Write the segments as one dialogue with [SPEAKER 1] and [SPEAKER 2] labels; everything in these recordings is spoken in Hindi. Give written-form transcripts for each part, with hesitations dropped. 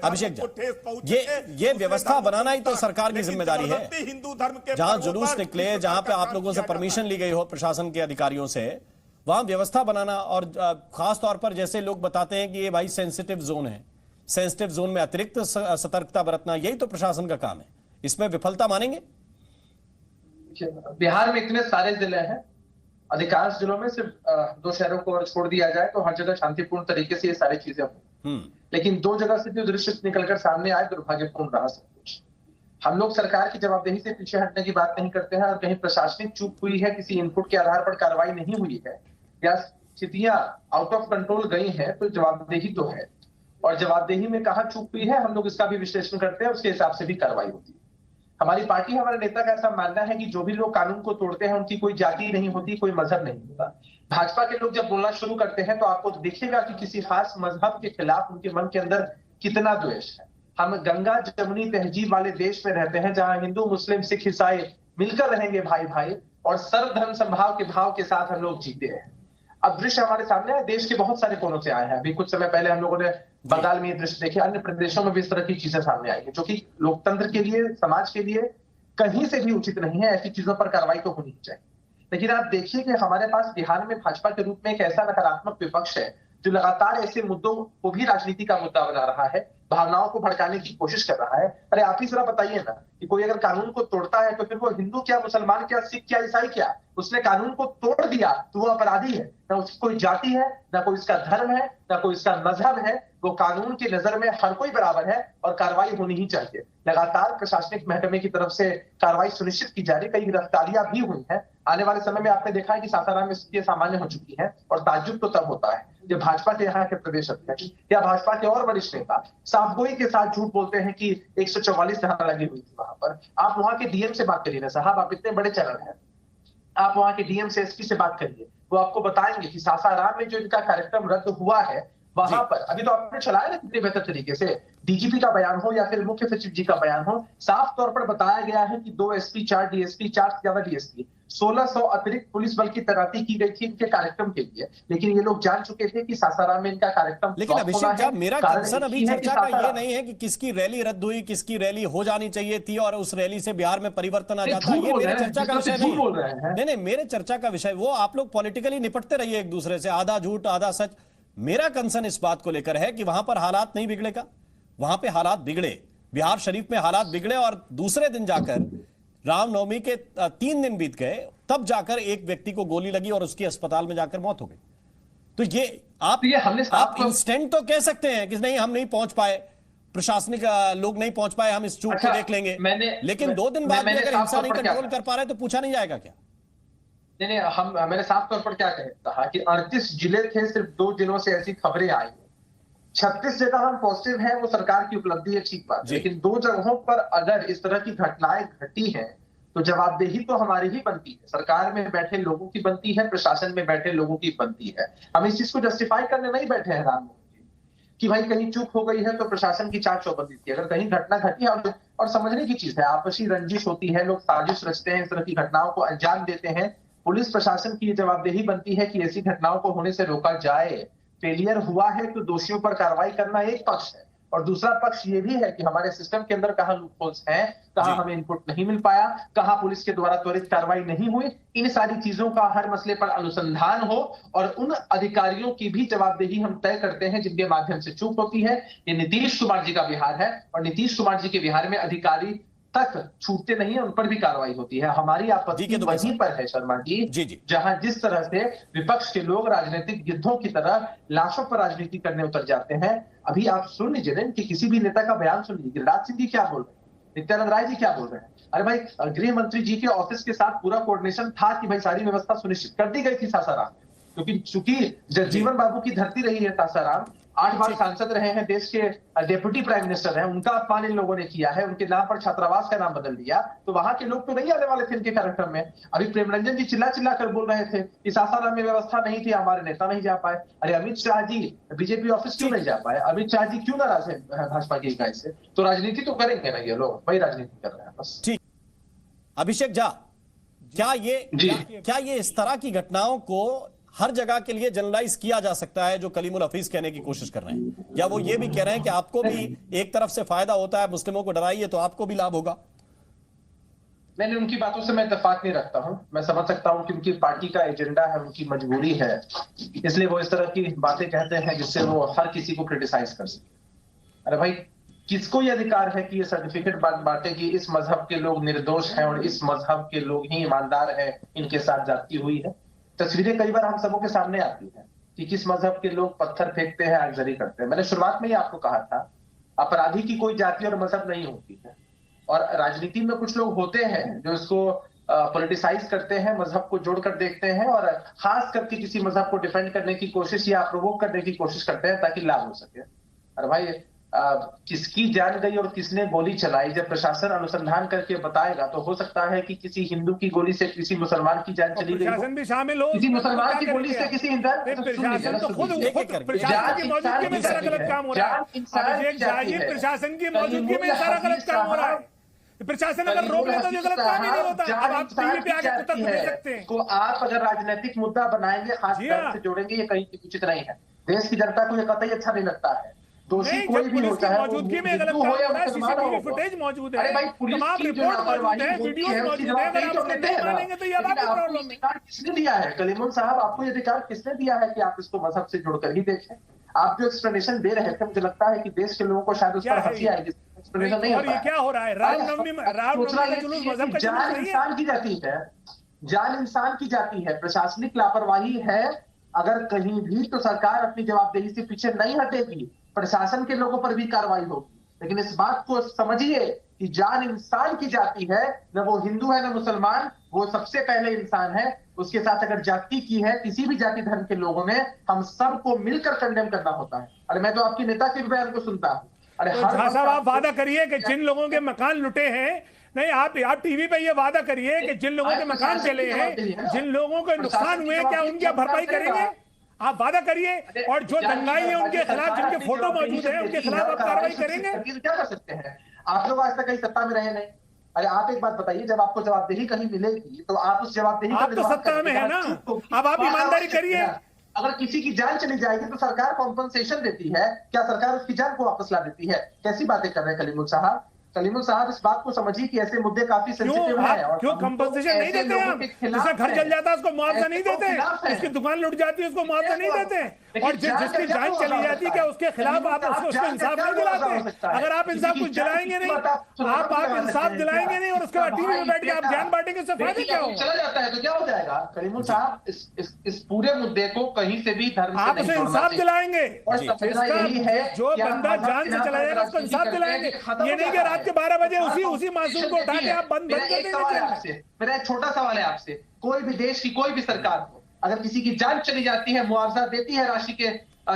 [SPEAKER 1] अभिषेक ये व्यवस्था बनाना ही तो सरकार की जिम्मेदारी है।
[SPEAKER 2] हिंदू धर्म के
[SPEAKER 1] जहां जुलूस निकले, जहां पे आप लोगों से परमिशन ली गई हो प्रशासन के अधिकारियों से, वहां व्यवस्था बनाना, और खास तौर पर जैसे लोग बताते हैं कि ये भाई सेंसिटिव जोन है, सेंसिटिव जोन में अतिरिक्त सतर्कता बरतना, यही तो प्रशासन का काम है। इसमें विफलता मानेंगे?
[SPEAKER 3] बिहार में इतने सारे जिले हैं, अधिकांश जिलों में सिर्फ 2 शहरों को और छोड़ दिया जाए तो हर जगह शांतिपूर्ण तरीके से ये सारी चीजें हो। लेकिन 2 जगह से जो दृश्य निकलकर सामने आए, दुर्भाग्यपूर्ण रहा सब कुछ। हम लोग सरकार की जवाबदेही से पीछे हटने की बात नहीं करते हैं, और कहीं प्रशासनिक चूक हुई है, किसी इनपुट के आधार पर कार्रवाई नहीं हुई है, या स्थितियां आउट ऑफ कंट्रोल गई हैं, तो जवाबदेही तो है। और जवाबदेही में कहाँ चूक हुई है, हम लोग इसका भी विश्लेषण करते हैं, उसके हिसाब से भी कार्रवाई होती है। हमारी पार्टी, हमारे नेता का ऐसा मानना है कि जो भी लोग कानून को तोड़ते हैं उनकी कोई जाति नहीं होती, कोई मजहब नहीं होता। भाजपा के लोग जब बोलना शुरू करते हैं तो आपको दिखेगा कि किसी खास मजहब के खिलाफ उनके मन के अंदर कितना द्वेष है। हम गंगा जमुनी तहजीब वाले देश में रहते हैं, जहां हिंदू मुस्लिम सिख ईसाई मिलकर रहेंगे भाई भाई, और सर्वधर्म समभाव के भाव के साथ हम लोग जीते हैं। अब दृश्य हमारे सामने है, देश के बहुत सारे कोनों से आए हैं। अभी कुछ समय पहले हम लोगों ने बंगाल में ये दृश्य देखे, अन्य प्रदेशों में भी इस तरह की चीजें सामने आई है, जो कि लोकतंत्र के लिए, समाज के लिए कहीं से भी उचित नहीं है। ऐसी चीजों पर कार्रवाई तो होनी ही चाहिए। लेकिन आप देखिए कि हमारे पास बिहार में भाजपा के रूप में एक ऐसा नकारात्मक विपक्ष है जो लगातार ऐसे मुद्दों को भी राजनीति का मुद्दा बना रहा है, भावनाओं को भड़काने की कोशिश कर रहा है। अरे आप ही जरा बताइए ना कि कोई अगर कानून को तोड़ता है तो फिर वो हिंदू क्या, मुसलमान क्या, सिख क्या, ईसाई क्या, उसने कानून को तोड़ दिया तो वो अपराधी है। ना उसकी कोई जाति है, ना कोई इसका धर्म है, ना कोई इसका मजहब है। वो कानून की नजर में हर कोई बराबर है और कार्रवाई होनी ही चाहिए। लगातार प्रशासनिक महकमे की तरफ से कार्रवाई सुनिश्चित की जा रही, कई गिरफ्तारियां भी हुई हैं। आने वाले समय में आपने देखा है कि सासाराम में स्थिति सामान्य हो चुकी है, और ताज्जुब तो तब होता है जब भाजपा के यहाँ के प्रदेश अध्यक्ष या भाजपा के और वरिष्ठ नेता साफगोई के साथ झूठ बोलते हैं कि 144 धारा लगी हुई थी वहां पर। आप वहां के डीएम से बात करिए ना साहब, आप इतने बड़े चैनल हैं, आप वहां के डीएम से एसपी से बात करिए, वो आपको बताएंगे कि सासाराम में जो इनका कार्यक्रम रद्द हुआ है, वहां पर अभी तो आपने चलाया ना कितने बेहतर तरीके से, डीजीपी का बयान हो या फिर मुख्य सचिव जी का बयान हो, साफ तौर पर बताया गया है कि 2 एसपी, 4 डीएसपी, 4 से ज्यादा डीएसपी, 1600 अतिरिक्त पुलिस बल की तैनाती की गई थी इनके कार्यक्रम के लिए। लेकिन ये लोग जान चुके थे कि सासाराम में इनका कार्यक्रम,
[SPEAKER 1] लेकिन अभिषेक साहब, मेरा कंसर्न अभी चर्चा का ये नहीं है कि किसकी रैली रद्द हुई, किसकी रैली हो जानी चाहिए थी और उस रैली से बिहार में परिवर्तन आ जाता, ये मेरे चर्चा का विषय नहीं। नहीं, मेरे चर्चा का विषय, वो आप लोग पॉलिटिकली निपटते रहिए एक दूसरे से, आधा झूठ आधा सच। मेरा कंसर्न इस बात को लेकर है कि वहां पर हालात नहीं बिगड़े का, वहां पे हालात बिगड़े, बिहार शरीफ में हालात बिगड़े, और दूसरे दिन जाकर रामनवमी के 3 दिन बीत गए, तब जाकर एक व्यक्ति को गोली लगी और उसकी अस्पताल में जाकर मौत हो गई। तो ये आप इंस्टेंट तो कह सकते हैं कि नहीं हम नहीं पहुंच पाए, प्रशासनिक लोग नहीं पहुंच पाए, हम इस चूक को देख लेंगे, लेकिन 2 दिन बाद अगर हिंसा नहीं कंट्रोल कर पा रहे तो पूछा नहीं जाएगा क्या?
[SPEAKER 3] नहीं, मैंने साफ तौर पर क्या कहा कि 38 जिले थे, सिर्फ 2 जिलों से ऐसी खबरें आई। 36 जगह हम पॉजिटिव हैं, वो सरकार की उपलब्धि है, ठीक बात, लेकिन 2 जगहों पर अगर इस तरह की घटनाएं घटी हैं तो जवाबदेही तो हमारी ही बनती है, सरकार में बैठे लोगों की बनती है, प्रशासन में बैठे लोगों की बनती है। हम इस चीज को जस्टिफाई करने नहीं बैठे हैं राम कि भाई कहीं चूक हो गई है तो प्रशासन की चाल चौबंदी थी। अगर कहीं घटना घटी है, और समझने की चीज है, आपसी रंजिश होती है, लोग साजिश रचते हैं, इस तरह की घटनाओं को अंजाम देते हैं, पुलिस प्रशासन की जवाबदेही बनती है कि ऐसी घटनाओं को होने से रोका जाए। फेलियर हुआ है तो दोषियों पर कार्रवाई करना एक पक्ष है, और दूसरा पक्ष ये भी है कि हमारे सिस्टम के अंदर कहां लूपहोल्स हैं, कहां हमें इनपुट नहीं मिल पाया, कहां पुलिस के द्वारा त्वरित कार्रवाई नहीं हुई। इन सारी चीजों का हर मसले पर अनुसंधान हो, और उन अधिकारियों की भी जवाबदेही हम तय करते हैं जिनके माध्यम से चूक होती है। ये नीतीश कुमार जी का बिहार है, और नीतीश कुमार जी के बिहार में अधिकारी तक छूटते नहीं है, उन पर भी कार्रवाई होती है। हमारी आपत्ति वहीं पर है शर्मा जी, जहां जिस तरह से विपक्ष के लोग राजनीतिक गिद्धों की तरह लाशों पर राजनीति करने उतर जाते हैं। अभी आप सुन लीजिए ना कि किसी भी नेता का बयान सुन लीजिए, गिरिराज सिंह जी क्या बोल रहे हैं, नित्यानंद राय जी क्या बोल रहे हैं। अरे भाई, गृह मंत्री जी के ऑफिस के साथ पूरा कोऑर्डिनेशन था कि भाई सारी व्यवस्था सुनिश्चित कर दी गई थी सासाराम में, क्योंकि चूंकि जगजीवन बाबू की धरती रही है सासाराम, 8 बार सांसद रहे हैं, देश के डेप्यूटी प्राइम मिनिस्टर हैं, उनका अपमान इन लोगों ने किया है, उनके नाम पर छात्रावास का नाम बदल दिया, तो वहां के लोग तो नहीं आने वाले थे इनके कार्यक्रम में। अभी प्रेम रंजन जी चिल्ला चिल्ला कर बोल रहे थे कि सासाराम में व्यवस्था नहीं थी, हमारे नेता नहीं जा पाए। अरे अमित शाह जी बीजेपी ऑफिस क्यों नहीं जा पाए? अमित शाह जी क्यों नाराज है भाजपा की इकाई से? तो राजनीति तो करेंगे ना ये लोग, वही राजनीति कर रहे हैं बस।
[SPEAKER 1] ठीक, अभिषेक झा, क्या ये इस तरह की घटनाओं को हर जगह के लिए जनरलाइज किया जा सकता है जो कलीमुल हफीज कहने की कोशिश कर रहे हैं, या वो ये भी कह रहे हैं कि आपको भी एक तरफ से फायदा होता है, मुस्लिमों को डराइए तो आपको भी लाभ होगा?
[SPEAKER 3] मैंने उनकी बातों से मैं इत्तेफाक नहीं रखता हूं। मैं समझ सकता हूं कि उनकी पार्टी का एजेंडा है, उनकी मजबूरी है, इसलिए वो इस तरह की बातें कहते हैं जिससे वो हर किसी को क्रिटिसाइज कर सके। अरे भाई, किसको ये अधिकार है कि ये सर्टिफिकेट बांटे कि इस मजहब के लोग निर्दोष हैं और इस मजहब के लोग ही ईमानदार हैं, इनके साथ जाती हुई है? तस्वीरें कई बार हम सबों के सामने आती हैं कि किस मजहब के लोग पत्थर फेंकते हैं, आगजनी करते हैं। मैंने शुरुआत में ही आपको कहा था, अपराधी की कोई जाति और मजहब नहीं होती है, और राजनीति में कुछ लोग होते हैं जो इसको पॉलिटिसाइज करते हैं, मजहब को जोड़कर देखते हैं और खास करके किसी मजहब को डिफेंड करने की कोशिश या प्रोवोक करने की कोशिश करते हैं ताकि लाभ हो सके। अरे भाई, किसकी जान गई और किसने गोली चलाई, जब प्रशासन अनुसंधान करके बताएगा तो हो सकता है कि किसी हिंदू की गोली से किसी मुसलमान की जान चली गई,
[SPEAKER 2] प्रशासन भी शामिल हो,
[SPEAKER 3] किसी मुसलमान की गोली से किसी हिंदू
[SPEAKER 2] प्रशासन तो खुद प्रशासन की मौजूदगी में सारा गलत काम हो रहा है। प्रशासन की मौजूदगी में सारा गलत काम हो रहा है। प्रशासन अगर रोक लेता तो गलत काम ही नहीं होता। अब आप टीवी पे आके तर्क दे सकते हैं।
[SPEAKER 3] तो आप अगर राजनीतिक मुद्दा बनाएंगे, खास तौर से जोड़ेंगे, ये कहीं उचित नहीं है। देश की जनता को ये कतई अच्छा नहीं लगता है। दोषी कोई भी होता है,
[SPEAKER 2] मौजूदगी में गलत काम हो रहा है, सीसीटीवी फुटेज मौजूद है, तमाम रिपोर्ट मौजूद है, वीडियोस मौजूद है। अगर आप उसको नहीं मानेंगे तो ये आपकी प्रॉब्लम है।
[SPEAKER 3] किसने दिया है कलीमुल साहब, आपको ये अधिकार किसने दिया है कि आप इसको मजहब से जोड़कर ही देखें? आप जो एक्सप्लेनेशन दे रहे थे, मुझे लगता है कि देश के लोगों को शायद उस पर हंसी आएगी। एक्सप्लेनेशन नहीं होता है।
[SPEAKER 2] क्या हो रहा है? रामनवमी का जुलूस मजहब का
[SPEAKER 3] जान इंसान की जाती है, जान इंसान की जाती है। प्रशासनिक लापरवाही है अगर कहीं भी, तो सरकार अपनी जवाबदेही से पीछे नहीं हटेगी, प्रशासन के लोगों पर भी कार्रवाई होगी। लेकिन इस बात को समझिए कि जान इंसान की जाती है, न वो हिंदू है न मुसलमान, वो सबसे पहले इंसान है। उसके साथ अगर जाति की है, किसी भी जाति धर्म के लोगों ने, हम सबको मिलकर कंडेम करना होता है। अरे मैं तो आपकी नेता के बयान को सुनता हूँ। अरे
[SPEAKER 2] साहब, आप वादा करिए कि जिन लोगों के मकान लुटे हैं, नहीं आप टीवी पे ये वादा करिए कि जिन लोगों के मकान चले हैं, जिन लोगों के नुकसान हुए, क्या उनकी भरपाई करेंगे? आप वादा करिए। और जो दंगाई है उनके खिलाफ, जिनके फोटो मौजूद है, उनके खिलाफ आप कार्रवाई करेंगे?
[SPEAKER 3] क्या कर सकते हैं? आप लोग आज तक कहीं सत्ता में रहे नहीं। अरे आप एक बात बताइए, जब आपको जवाबदेही कहीं मिलेगी तो आप उस जवाबदेही
[SPEAKER 2] आप तो सत्ता में है ना, अब आप ईमानदारी करिए।
[SPEAKER 3] अगर किसी की जान चली जाएगी तो सरकार कॉम्पनसेशन देती है, क्या सरकार उसकी जान को वापस ला देती है? कैसी बातें कर रहे हैं कलीमुल साहब? कलीमुल साहब, इस बात को समझिए कि ऐसे मुद्दे काफी सेंसिटिव हैं। और
[SPEAKER 2] क्यों कंपनसेशन नहीं देते हैं आप? जिसका घर जल जाता है उसको मुआवजा नहीं देते, जिसकी दुकान लुट जाती है उसको मुआवजा नहीं देते, और जिसकी जान चली जाती है क्या उसके खिलाफ आप उसको इंसाफ नहीं दिलाते? अगर आप इंसाफ कुछ दिलाएंगे नहीं, आप इंसाफ दिलाएंगे नहीं और उसके बाद टीवी में बैठ के आप ज्ञान बांटेंगे, उससे फायदा क्या हो?
[SPEAKER 3] चला जाता है तो क्या हो जाएगा? कलीमुल साहब, इस पूरे मुद्दे को कहीं से भी धर्म
[SPEAKER 2] आप उसे इंसाफ दिलाएंगे। जो बंदा जान से चला जाएगा उसको इंसाफ दिलाएंगे। ये नहीं कि रात के 12 बजे उसी मासूम को उठा के आप बंद कर देंगे।
[SPEAKER 3] मेरा एक छोटा सवाल है आपसे, कोई भी देश की कोई भी सरकार हो, अगर किसी की जान चली जाती है, मुआवजा देती है राशि के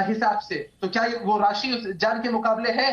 [SPEAKER 3] हिसाब से, तो क्या वो राशि उस जान के मुकाबले है?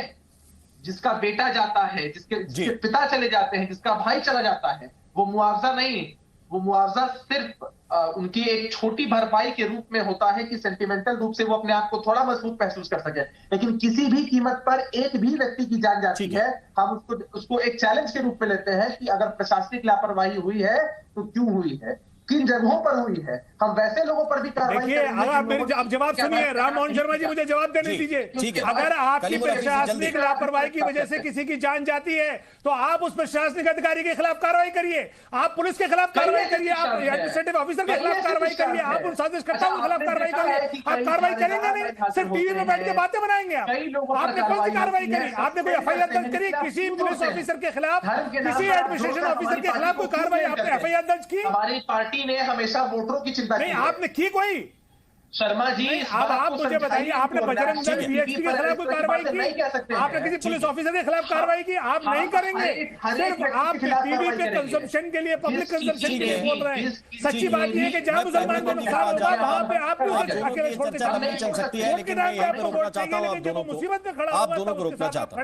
[SPEAKER 3] जिसका बेटा जाता है, जिसके पिता चले जाते हैं, जिसका भाई चला जाता है, वो मुआवजा नहीं, वो मुआवजा सिर्फ उनकी एक छोटी भरपाई के रूप में होता है कि सेंटिमेंटल रूप से वो अपने आप को थोड़ा मजबूत महसूस कर सके। लेकिन किसी भी कीमत पर एक भी व्यक्ति की जान जाती है, हम उसको एक चैलेंज के रूप में लेते हैं कि अगर प्रशासनिक लापरवाही हुई है तो क्यों हुई है, किन जगहों पर हुई है, हम वैसे लोगों पर भी कार्रवाई
[SPEAKER 2] करेंगे। अब जवाब सुनिए, राम मोहन शर्मा जी, मुझे जवाब देने दीजिए। अगर आपकी प्रशासनिक लापरवाही की वजह से किसी की जान जाती है तो आप उस प्रशासनिक अधिकारी के खिलाफ कार्रवाई करिए, आप पुलिस के खिलाफ कार्रवाई करिए, आप एडमिनिस्ट्रेटिव ऑफिसर के खिलाफ कार्रवाई करिए, आप उन साजिशकर्ताओं के खिलाफ कार्रवाई करिए। आप कार्रवाई करेंगे नहीं, सिर्फ टीवी में बैठ के बातें बनाएंगे। आपने कौन सी कार्रवाई करी? आपने कोई एफआईआर दर्ज करी किसी पुलिस ऑफिसर के खिलाफ, किसी एडमिनिस्ट्रेशन ऑफिसर के खिलाफ? कोई कार्रवाई आपने एफआईआर दर्ज की?
[SPEAKER 3] हमारी पार्टी ने हमेशा वोटरों की चिंता
[SPEAKER 2] नहीं, आपने की कोई?
[SPEAKER 3] शर्मा जी,
[SPEAKER 2] अब आप मुझे बताइए, आपने बजरंग दल बीएचपी के खिलाफ कोई कार्रवाई की? आपने किसी पुलिस ऑफिसर के खिलाफ कार्रवाई की? आप नहीं करेंगे। सिर्फ आप टीवी पे कंजम्पशन के लिए, पब्लिक कंजम्पशन के लिए बोल रहे हैं। सच्ची बात यह है कि जहां मुसलमान को नुकसान होगा वहां पे आप भी उसे अकेले छोड़ के
[SPEAKER 1] चल सकती है, लेकिन मैं यहाँ पे रोकना चाहता हूँ, आप दोनों को रोकना चाहता हूँ।